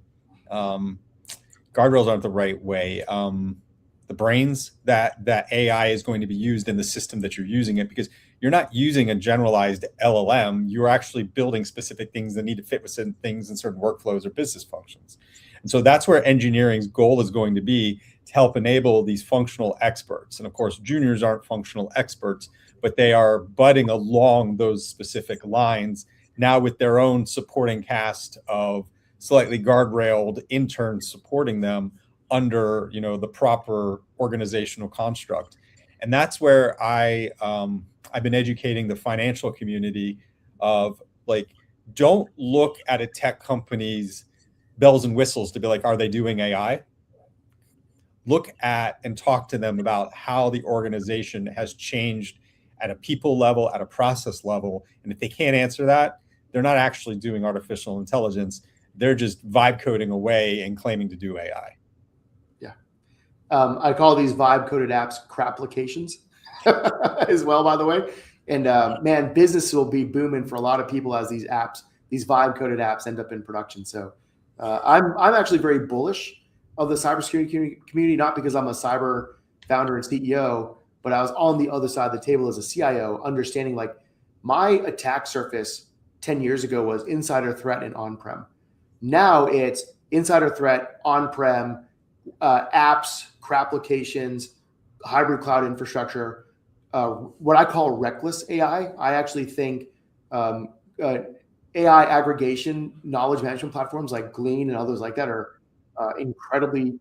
guardrails aren't the right way. The brains that AI is going to be used in the system that you're using it, because you're not using a generalized LLM. You're actually building specific things that need to fit with certain things and certain workflows or business functions. And so that's where engineering's goal is going to be, to help enable these functional experts. And of course, juniors aren't functional experts, but they are budding along those specific lines now with their own supporting cast of slightly guardrailed interns supporting them under the proper organizational construct. And that's where I've been educating the financial community of, like, don't look at a tech company's bells and whistles to be like, are they doing AI? Look at and talk to them about how the organization has changed at a people level, at a process level. And if they can't answer that, they're not actually doing artificial intelligence. They're just vibe coding away and claiming to do AI. Yeah. I call these vibe coded apps crap applications as well, by the way. And man, business will be booming for a lot of people as these vibe coded apps end up in production. So I'm actually very bullish of the cybersecurity community, not because I'm a cyber founder and CEO, but I was on the other side of the table as a CIO, understanding, like, my attack surface 10 years ago was insider threat and on-prem. Now it's insider threat, on-prem, apps, crap applications, hybrid cloud infrastructure, what I call reckless AI. I actually think AI aggregation knowledge management platforms like Glean and others like that are incredibly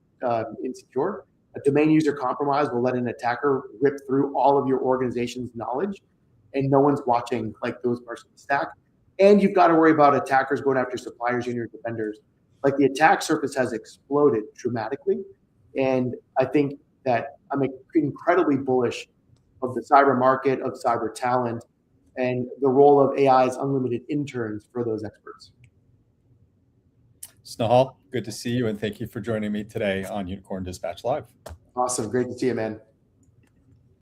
insecure. A domain user compromise will let an attacker rip through all of your organization's knowledge, and no one's watching, like, those parts of the stack. And you've got to worry about attackers going after suppliers and your defenders. Like, the attack surface has exploded dramatically. And I think that I'm incredibly bullish of the cyber market, of cyber talent, and the role of AI's unlimited interns for those experts. Snehal, good to see you, and thank you for joining me today on Unicorn Dispatch Live. Awesome. Great to see you, man.